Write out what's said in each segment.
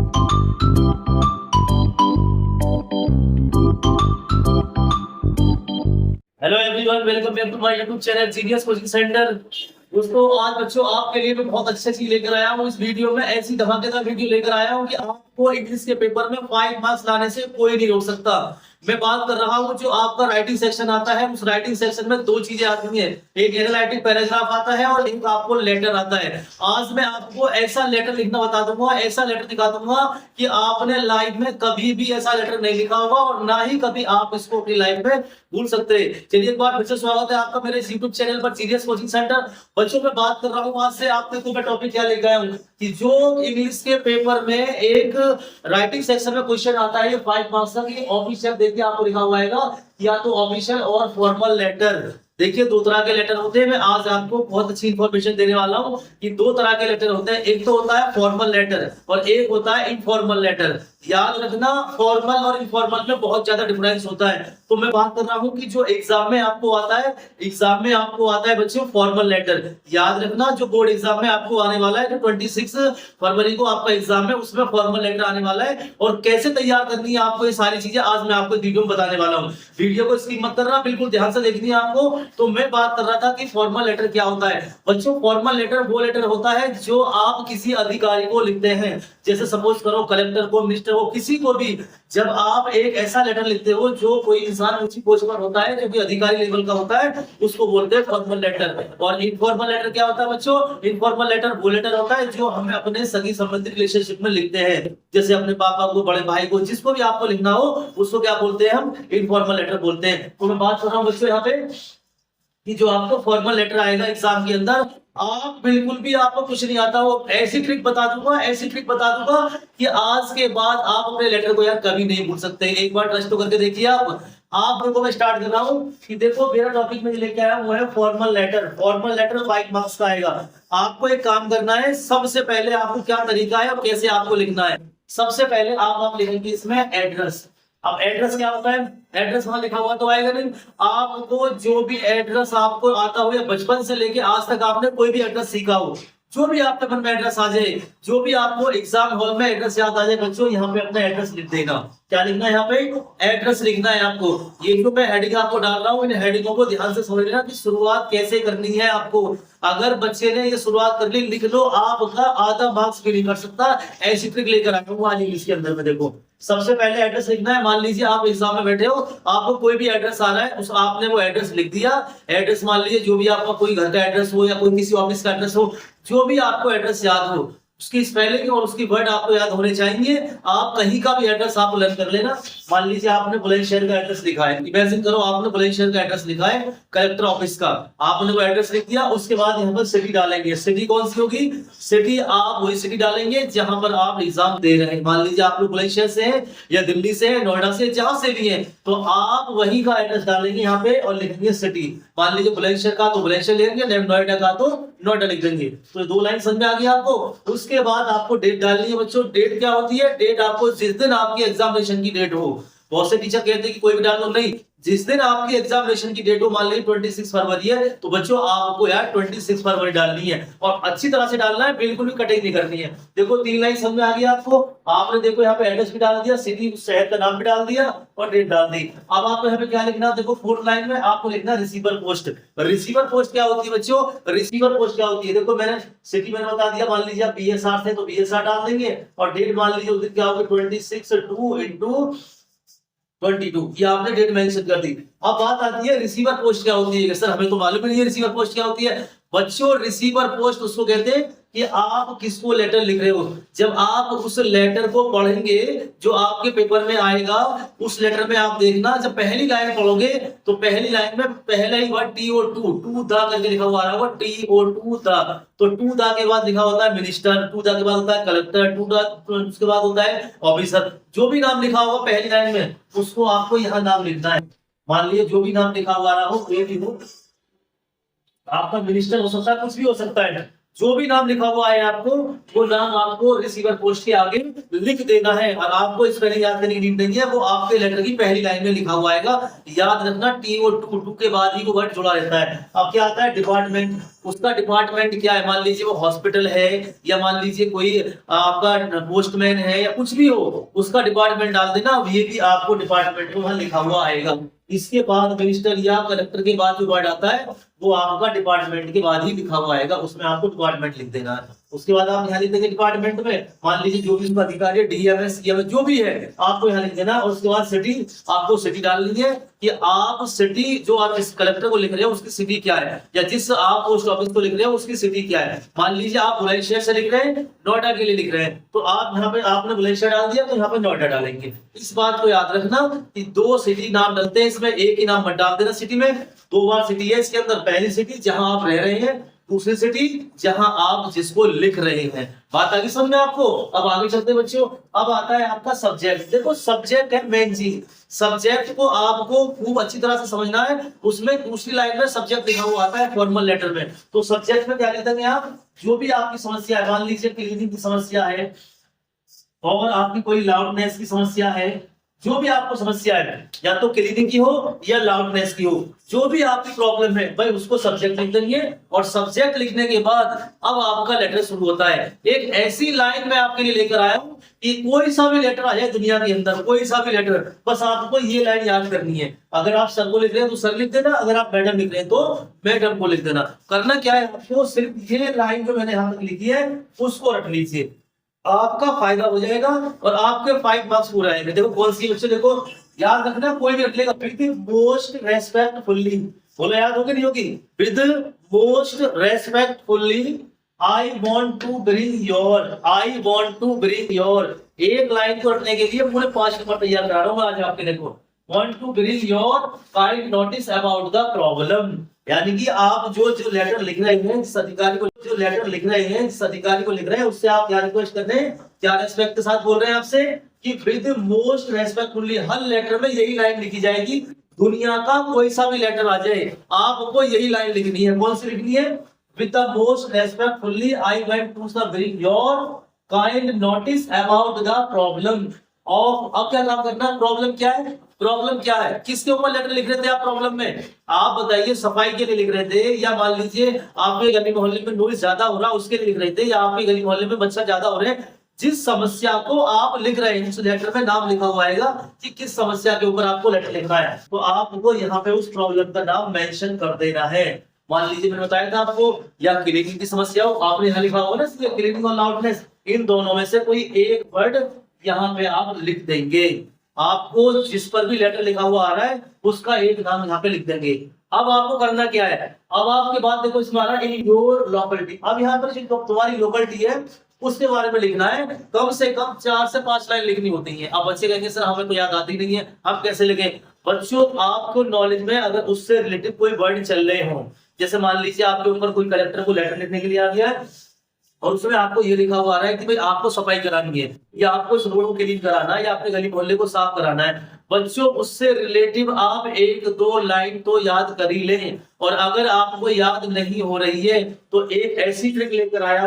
Hello everyone, welcome back to my YouTube channel genius coaching centre. दोस्तों, आज बच्चों आपके लिए मैं बहुत अच्छी चीज लेकर आया हूँ। इस वीडियो में ऐसी धमाकेदार वीडियो लेकर आया हूँ कि आपको इंग्लिश के पेपर में 5 मार्क्स लाने से कोई नहीं रोक सकता। मैं बात कर रहा हूँ जो आपका राइटिंग सेक्शन आता है, उस राइटिंग सेक्शन में दो चीजें आती हैं, एक एनालिटिक पैराग्राफ आता है और एक आपको लेटर आता है। आज मैं आपको ऐसा लेटर लिखना बता दूंगा, ऐसा लेटर दिखा दूंगा कि आपने लाइफ में कभी भी ऐसा लेटर नहीं लिखा होगा और ना ही कभी आप इसको अपनी लाइफ में भूल सकते हैं। चलिए, एक बार फिर से स्वागत है आपका मेरे यूट्यूब चैनल पर जीनियस कोचिंग सेंटर। बच्चों, मैं बात कर रहा हूँ आज से आपके को मैं टॉपिक क्या लेकर आया हूँ कि जो इंग्लिश के पेपर में एक राइटिंग सेक्शन में क्वेश्चन आता है 5 मार्क्स का, कि ऑफिशियल देखिए आपको लिखा हुआ है या तो ऑफिशियल और फॉर्मल लेटर। देखिए, दो तरह के लेटर होते हैं। मैं आज आपको बहुत अच्छी इंफॉर्मेशन देने वाला हूँ कि दो तरह के लेटर होते हैं, एक तो होता है फॉर्मल लेटर और एक होता है इनफॉर्मल लेटर। याद रखना, फॉर्मल और इनफॉर्मल में बहुत ज्यादा डिफरेंस होता है। तो मैं बात कर रहा हूँ कि जो एग्जाम में आपको आता है, एग्जाम में आपको आता है बच्चों फॉर्मल लेटर। याद रखना, जो बोर्ड एग्जाम में आपको आने वाला है, जो 26 फरवरी को आपका एग्जाम है, उसमें फॉर्मल लेटर आने वाला है। और कैसे तैयार करनी है आपको ये सारी चीजें आज मैं आपको वीडियो में बताने वाला हूँ। वीडियो को स्किप मत करना, बिल्कुल ध्यान से देखनी है आपको। तो मैं बात कर रहा था कि फॉर्मल लेटर क्या होता है। बच्चों, फॉर्मल लेटर वो लेटर होता है जो आप किसी अधिकारी को लिखते हैं, जैसे सपोज करो कलेक्टर को, मिनिस्टर को, किसी को भी। जब आप एक ऐसा लेटर लिखते हो जो कोई इंसान ऊंची पोस्ट पर होता है, जो कि अधिकारी लेवल का होता है, उसको बोलते हैं फॉर्मल लेटर। और इनफॉर्मल लेटर क्या होता है बच्चों? इनफॉर्मल लेटर वो लेटर होता है जो हम अपने सगी संबंधी रिलेशनशिप में लिखते हैं, जैसे अपने पापा को, बड़े भाई को, जिसको भी आपको लिखना हो उसको क्या बोलते हैं? हम इनफॉर्मल लेटर बोलते हैं। तो मैं बात कर रहा हूँ बच्चों यहाँ पे कि जो आपको फॉर्मल लेटर आएगा एग्जाम के अंदर, आप बिल्कुल भी आपको कुछ नहीं आता हो, ऐसी ट्रिक बता दूंगा, ऐसी ट्रिक बता दूंगा कि आज के बाद आप अपने लेटर को यार कभी नहीं भूल सकते। एक बार ट्रस्ट तो करके देखिए आप देखो, मैं स्टार्ट कर रहा हूँ कि देखो मेरा टॉपिक में लेके आया हूँ वो है formal letter. Formal letter 5 marks का आएगा। आपको एक काम करना है, सबसे पहले आपको क्या तरीका है और कैसे आपको लिखना है। सबसे पहले आप लिखेंगे इसमें एड्रेस। अब एड्रेस क्या होता है? एड्रेस वहां लिखा हुआ तो आएगा नहीं। आपको जो भी एड्रेस आपको आता हो या बचपन से लेके आज तक आपने कोई भी एड्रेस सीखा हो, जो भी आपके मन में एड्रेस आ जाए, जो भी आपको एग्जाम हॉल में एड्रेस याद आ जाए बच्चों, यहाँ पे अपना एड्रेस लिख देगा। क्या लिखना है यहाँ पे? एड्रेस लिखना है आपको। ये जो मैं हेडिंग आपको डाल रहा हूँ, इन हेडिंगों को ध्यान से समझ लेना कि शुरुआत कैसे करनी है आपको। अगर बच्चे ने ये शुरुआत कर ली, लिख लो, आपका आधा मार्क्स भी नहीं कर सकता। ऐसी ट्रिक लेकर आया हूँ आज इंग्लिश के अंदर में। देखो, सबसे पहले एड्रेस लिखना है। मान लीजिए आप एग्जाम में बैठे हो, आपको कोई भी एड्रेस आ रहा है, उस आपने वो एड्रेस लिख दिया। एड्रेस मान लीजिए जो भी आपका कोई घर का एड्रेस हो या कोई किसी ऑफिस का एड्रेस हो, जो भी आपको एड्रेस याद हो, उसकी स्पेलिंग और उसकी वर्ड आपको याद होने चाहिए। आप कहीं का भी एड्रेस आप लर्न कर लेना। मान लीजिए आपने बुलंदशहर का एड्रेस लिखा है, इमेजिन करो आपने बुलंदशहर का एड्रेस लिखा है कलेक्टर ऑफिस का, आपने वो एड्रेस लिख दिया। उसके बाद यहाँ पर सिटी डालेंगे। सिटी कौन सी होगी? सिटी आप वही सिटी डालेंगे जहां पर आप एग्जाम दे रहे हैं। मान लीजिए आप लोग बुलंदशहर से हैं या दिल्ली से है, नोएडा से, जहां से भी है, तो आप वही का एड्रेस डालेंगे यहाँ पे और लिखेंगे सिटी। मान लीजिए बुलंदशहर का तो बुलंदशहर लिखेंगे, नोएडा का तो नोएडा लिख देंगे। तो दो लाइन समझ में आ गई आपको। उसके बाद आपको डेट डालनी है बच्चों। डेट क्या होती है? डेट आपको जिस दिन आपकी एग्जामिनेशन की डेट हो। बहुत से टीचर कहते हैं कि कोई भी डाल दो, नहीं, जिस दिन आपकी एग्जामिनेशन की डेट हो, मान लीजिए 26 फरवरी है, तो बच्चों आपको यार 26 फरवरी डालनी है और अच्छी तरह से डालना है, बिल्कुल भी कटिंग नहीं करनी है। देखो 3 लाइन समझ में आ गई आपको। आपने देखो यहाँ पे एड्रेस भी डाल दिया, सिटी शहर का नाम भी डाल दिया और डेट डाल दी। अब आपको यहाँ पे क्या लिखना? देखो 4th लाइन में आपको लिखना रिसीवर पोस्ट। रिसीवर पोस्ट क्या होती है बच्चों? रिसीवर पोस्ट क्या होती है? देखो मैंने सिटी मैंने बता दिया। मान लीजिए आप BSR थे तो BSR डाल देंगे और डेट मान लीजिए उस दिन क्या होगी 26/2/22, ये आपने डेट मेंशन कर दी। अब बात आती है रिसीवर पोस्ट क्या होती है। सर हमें तो मालूम ही नहीं है रिसीवर पोस्ट क्या होती है। बच्चों, रिसीवर पोस्ट उसको कहते हैं कि आप किसको लेटर लिख रहे हो। जब आप उस लेटर को पढ़ेंगे जो आपके पेपर में आएगा, उस लेटर में आप देखना, जब पहली लाइन पढ़ोगे तो पहली लाइन में पहला ही वर्ड TO2 टू द करके लिखा हुआ आ रहा होगा, TO2 द। तो टू द के बाद लिखा होता है मिनिस्टर, टू द के बाद होता है कलेक्टर, टू द उसके बाद होता है ऑफिसर। जो भी नाम लिखा होगा पहली लाइन में, उसको आपको यहाँ नाम लिखना है। मान लीजिए जो भी नाम लिखा हुआ रहा हो, कोई भी हो, आपका मिनिस्टर हो सकता है, कुछ भी हो सकता है, जो भी नाम लिखा हुआ है आपको, वो नाम आपको रिसीवर पोस्ट के आगे लिख देना है। और आपको इस पहले याद करने की नीड नहीं है, वो आपके लेटर की पहली लाइन में लिखा हुआ आएगा। याद रखना, टी और टू के बाद ही वो वर्ड जुड़ा रहता है। अब क्या आता है डिपार्टमेंट, उसका डिपार्टमेंट क्या है, मान लीजिए वो हॉस्पिटल है, या मान लीजिए कोई आपका पोस्टमैन है, या कुछ भी हो, उसका डिपार्टमेंट डाल देना। ये भी आपको डिपार्टमेंट को वहां लिखा हुआ आएगा। इसके बाद मिनिस्टर या कलेक्टर के बाद जो वर्ड आता है, वो आपका डिपार्टमेंट के बाद ही लिखा हुआ आएगा, उसमें आपको डिपार्टमेंट लिख देना है। उसके बाद आप यहाँ लिख देंगे डिपार्टमेंट में, मान लीजिए जो भी उसका अधिकारी है, डीएमएस जो भी है, आपको यहाँ लिख देना। और उसके बाद सिटी, आपको सिटी डालनी है कि आप सिटी, जो आप जिस कलेक्टर को लिख रहे हो उसकी सिटी क्या है, या जिस आप पोस्ट ऑफिस को लिख रहे हो उसकी सिटी क्या है। मान लीजिए आप बुलंदशहर से लिख रहे हैं, नोएडा के लिए लिख रहे हैं, तो आप यहाँ पे आपने बुलंदशहर डाल दिया, तो यहाँ पे नोएडा डालेंगे। इस बात को याद रखना कि 2 सिटी नाम डलते हैं इसमें, एक ही नाम मत डाल देना सिटी में। 2 बार सिटी है इसके अंदर, पहली सिटी जहां आप रह रहे हैं, दूसरी सिटी जहां आप जिसको लिख रहे हैं। बात आगे समझ में आपको। अब आगे चलते हैं बच्चों, अब आता है आपका सब्जेक्ट। देखो सब्जेक्ट है मेन चीज, सब्जेक्ट को आपको खूब अच्छी तरह से समझना है। उसमें दूसरी लाइन में सब्जेक्ट लिखा हुआ आता है फॉर्मल लेटर में। तो सब्जेक्ट में क्या लिख देंगे आप, जो भी आपकी समस्या है, मान लीजिए क्लीनिंग की समस्या है, और आपकी कोई लाउडनेस की समस्या है, जो भी आपको समस्या है, या तो क्लीनिंग की हो या लाउडनेस की हो, जो भी आपकी प्रॉब्लम है भाई, उसको सब्जेक्ट लिख देंगे। और सब्जेक्ट लिखने के बाद अब आपका लेटर शुरू होता है। एक ऐसी लाइन में आपके लिए लेकर आया हूं कि कोई सा भी लेटर आ जाए दुनिया के अंदर, कोई सा भी लेटर, बस आपको ये लाइन याद करनी है। अगर आप सर को लिख रहे हैं तो सर लिख देना, अगर आप मैडम लिख रहे हैं तो मैडम को लिख देना। करना क्या है आपको, सिर्फ ये लाइन जो मैंने यहां तक लिखी है उसको रख लीजिए, आपका फायदा हो जाएगा और आपके 5 मार्क्स पूरे आएंगे। देखो कौन सी बच्चे, देखो याद रखना, कोई भी रख लेगा विद मोस्ट रेस्पेक्टफुल्ली, बोलो याद होगी नहीं होगी, with most respectfully I want to bring your, एक लाइन को रखने के लिए पूरे 5 नंबर तैयार करा रहा हूं आज आपके। देखो want to bring your kind notice about the problem, यानी कि आप जो लेटर लिख रहे हैं जिस अधिकारी को, लिख रहे हैं उससे आप क्या रिक्वेस्ट कर रहे हैं, क्या रेस्पेक्ट के साथ बोल रहे हैं आपसे कि विद मोस्ट रेस्पेक्टफुली। हर लेटर में यही लाइन लिखी जाएगी, दुनिया का कोई सा भी लेटर आ जाए आपको यही लाइन लिखनी है। कौन सी लिखनी है, with the most respectfully I want to bring your kind notice about the problem of. अब क्या काम करना, प्रॉब्लम क्या है, प्रॉब्लम क्या है, किसके ऊपर लेटर लिख रहे थे आप प्रॉब्लम में, आप बताइए, सफाई के लिए लिख रहे थे, या मान लीजिए आपके गली मोहल्ले में नॉइज ज्यादा हो रहा है उसके लिए लिख रहे थे, या आपके गली मोहल्ले में बच्चा ज्यादा हो रहे हैं, जिस समस्या को आप लिख रहे हैं उस लेटर में नाम लिखा हुआ आएगा कि किस समस्या के ऊपर आपको लेटर लिखना है, तो आपको यहाँ पे उस प्रॉब्लम का नाम मेंशन कर देना है। मान लीजिए मैंने बताया था आपको, या क्लीनिंग की समस्या हो, आपने यहाँ लिखा होगा ना क्लीनिंग और लाउडनेस, इन दोनों में से कोई एक वर्ड यहाँ पे आप लिख देंगे। आपको जिस पर भी लेटर लिखा हुआ आ रहा है उसका एक नाम यहाँ पे लिख देंगे। अब आपको करना क्या है, अब आपके बाद देखो इसमें आ रहा है इन योर लोकेलिटी। अब यहाँ पर जो तुम्हारी लोकेलिटी है उसके बारे में लिखना है, कम से कम 4 से 5 लाइन लिखनी होती है। अब बच्चे कहेंगे सर हमें तो याद आती नहीं है, हम कैसे लिखें। बच्चों आपको नॉलेज में अगर उससे रिलेटेड कोई वर्ड चल रहे हो, जैसे मान लीजिए आपके ऊपर कोई कलेक्टर को लेटर लिखने के लिए आ गया है और उसमें आपको ये लिखा हुआ आ रहा है कि भाई आपको सफाई करानी है, या आपको इस रोड को क्लीन कराना है, या अपने गली मोहल्ले को साफ कराना है, बच्चों उससे रिलेटिव आप 1-2 लाइन तो याद कर ही लें। और अगर आपको याद नहीं हो रही है तो एक ऐसी ट्रिक लेकर आया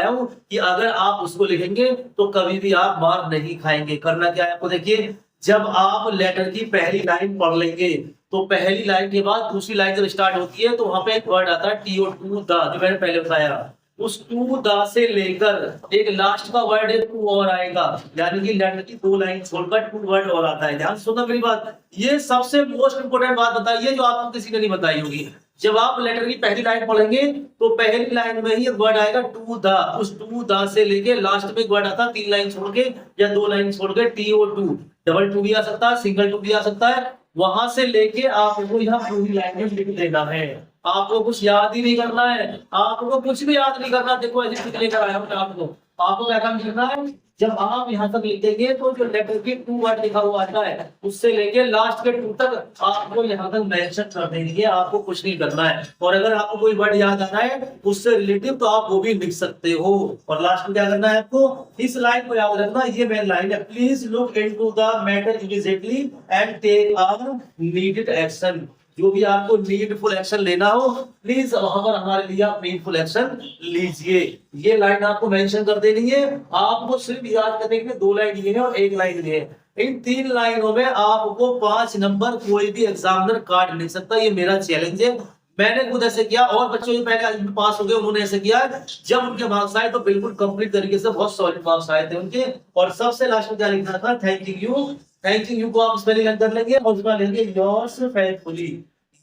हूं कि अगर आप उसको लिखेंगे तो कभी भी आप मार नहीं खाएंगे। करना क्या है आपको, देखिए जब आप लेटर की पहली लाइन पढ़ लेंगे तो पहली लाइन के बाद दूसरी लाइन जब स्टार्ट होती है तो वहां पे एक वर्ड आता है टी ओ टू द, जो मैंने पहले बताया, उस टू द से लेकर एक लास्ट का वर्ड है टू और आएगा, यानी कि लेटर की 2 लाइन छोड़कर 2 वर्ड और आता है। ध्यान सुनना मेरी बात, ये सबसे मोस्ट इंपोर्टेंट बात बताइए जो आपको किसी ने नहीं बताई होगी। जब आप लेटर की पहली लाइन पढ़ेंगे तो पहली लाइन में ही वर्ड आएगा टू द, उस टू द से लेके लास्ट में एक वर्ड आता है 3 लाइन छोड़ के या 2 लाइन छोड़ के, T O to, double to भी आ सकता है, सिंगल टू भी आ सकता है, वहां से लेके आपको यहाँ पूरी लाइन में लिख देना है। आपको कुछ याद ही नहीं करना है, आपको कुछ भी याद नहीं करना। देखो ऐसे ट्रिक लेकर आया हूं आपको क्या काम करना है, जब आप यहाँ तक लिख देंगे तो जो लेटर के 2 वर्ड लिखा हुआ आता है उससे लेके लास्ट के 2 तक आपको यहाँ तक मेंशन कर देनी है, आपको कुछ नहीं करना है। और अगर आपको कोई वर्ड याद आना है उससे रिलेटिव तो आप वो भी लिख सकते हो। और लास्ट में क्या करना है आपको, इस लाइन को याद रखना, ये मेन लाइन है, please look into the matter immediately and take a needed action. जो भी आपको नीडफुल एक्शन लेना हो प्लीज वहां पर हमारे लिए आप नीडफुल एक्शन लीजिए। ये लाइन आपको मेंशन कर देनी है। आपको सिर्फ याद करने के लिए 2 लाइन ये है और 1 लाइन ये है। इन 3 लाइनों में आपको 5 नंबर कोई भी एग्जामिनर काट नहीं सकता। ये मेरा चैलेंज है। मैंने खुद ऐसे किया और बच्चों जो पहले पास हो गए उन्होंने ऐसे किया। जब उनके मार्क्स आए तो बिल्कुल कंप्लीट तरीके से बहुत सॉलिड मार्क्स आए थे उनके। और सबसे लास्ट में क्या लिखना था, थैंकिंग यू। थैंकिंग यू को आप स्पेलिंग कर लेंगे और उसमें लेंगे योर्स फेथफुली।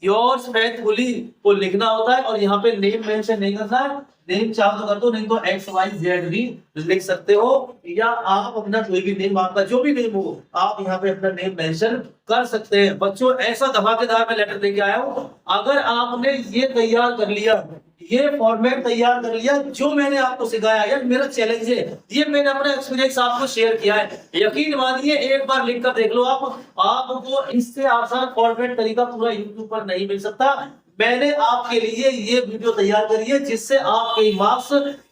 योर्स फेथफुली को लिखना होता है और यहाँ पे नेम मेंशन नहीं करना है। नेम चाहो तो कर दो, नहीं तो XYZ भी लिख सकते हो, या आप अपना कोई भी नेम, आपका जो भी नेम हो आप यहाँ पे अपना नेम मेंशन कर सकते हैं। बच्चों ऐसा धमाकेदार मैं लेटर लेके आया हूँ। अगर आपने ये तैयार कर लिया, ये फॉर्मेट तैयार कर लिया जो मैंने आपको सिखाया, यार मेरा चैलेंज है, ये मैंने अपना एक्सपीरियंस आपको शेयर किया है। यकीन मानिए एक बार लिख कर देख लो आप, आपको इससे आसान फॉर्मेट तरीका पूरा यूट्यूब पर नहीं मिल सकता। मैंने आपके लिए ये वीडियो तैयार करी है जिससे आपके मार्क्स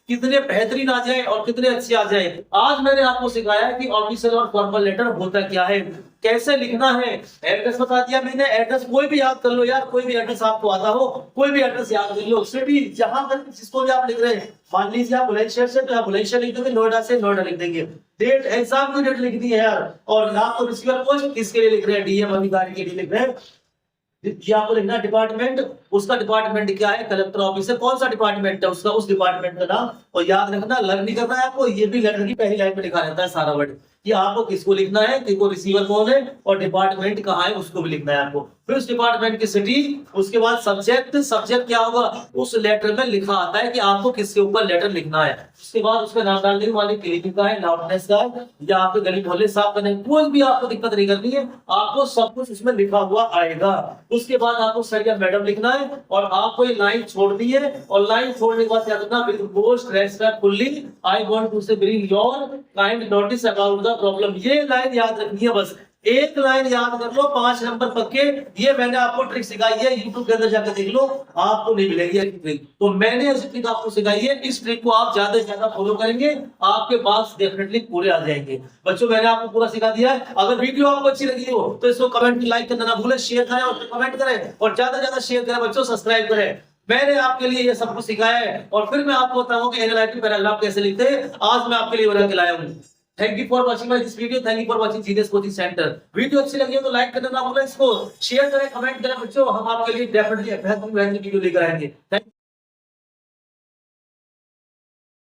कितने बेहतरीन आ जाए और कितने अच्छे आ जाए। आज मैंने आपको सिखाया कि ऑफिशियल और फॉर्मल लेटर होता क्या है, कैसे लिखना है। एड्रेस बता दिया मैंने, एड्रेस कोई भी याद कर लो यार, कोई भी एड्रेस आपको आता हो कोई भी एड्रेस याद कर लो। सिटी जहां पर जिसको भी आप लिख रहे हैं, मान लीजिए आप बुलंदशहर से तो आप बुलंदशहर लिख देंगे, नोएडा से नोएडा लिख देंगे। डेट एग्जाम की डेट लिख दी है यार। और आपको रिसीवर पोस्ट किसके लिए लिख रहे हैं, डीएम अधिकारी के लिए लिख रहे हैं। ये आपको लिखना डिपार्टमेंट, उसका डिपार्टमेंट क्या है, कलेक्टर ऑफिस है, कौन सा डिपार्टमेंट है उसका, उस डिपार्टमेंट का नाम। और याद रखना, लर्न नहीं करना है आपको, ये भी लेटर की पहली लाइन में लिखा रहता है सारा वर्ड कि आपको किसको लिखना है, किसको रिसीवर कौन है और डिपार्टमेंट कहाँ है उसको भी लिखना है आपको। फिर उस डिपार्टमेंट की सिटी, उसके बाद सब्जेक्ट। सब्जेक्ट क्या होगा उस लेटर में लिखा आता है कि आपको किसके ऊपर लेटर लिखना है। उसके बाद उसका नाम डाल देंगे, वाले क्लिनिक का है, लाउडनेस का है, या आपके गली मोहल्ले साफ करने, कोई भी आपको दिक्कत नहीं करनी है, आपको सब कुछ उसमें लिखा हुआ आएगा। उसके बाद आपको सर या मैडम लिखना है और आपको ये लाइन छोड़नी है। और लाइन छोड़ने के बाद क्या करना, with most respectfully I want to say bring your kind notice about the problem. ये लाइन याद रखनी है बस, एक लाइन याद कर लो, 5 नंबर पक्के। ये मैंने आपको ट्रिक सिखाई है, YouTube के अंदर जाकर देख लो, आपको नहीं मिलेगी ये ट्रिक। तो मैंने ऐसी ट्रिक आपको सिखाई है, इस ट्रिक को आप ज्यादा से ज्यादा फॉलो करेंगे, आपके मार्क्स डेफिनेटली पूरे आ जाएंगे। बच्चों मैंने आपको पूरा सिखा दिया है। अगर वीडियो आपको अच्छी लगी हो तो इसको कमेंट में लाइक करना ना भूलें, शेयर करें और कमेंट करें और ज्यादा से ज्यादा शेयर करें बच्चों, सब्सक्राइब करें। मैंने आपके लिए ये सब कुछ सिखाया है और फिर मैं आपको बताऊंगा कि एनालिटिक पैराग्राफ कैसे लिखते हैं। आज मैं आपके लिए बना के लाया हूँ। Thank you for watching my this video, thank you for watching genius coaching centre. Video अच्छी लगी हो तो लाइक करना ना भूलें, इसको शेयर करें, कमेंट करें बच्चों। हम आपके लिए डेफिनेटली बेहतरीन वीडियो लेकर आएंगे। थैंक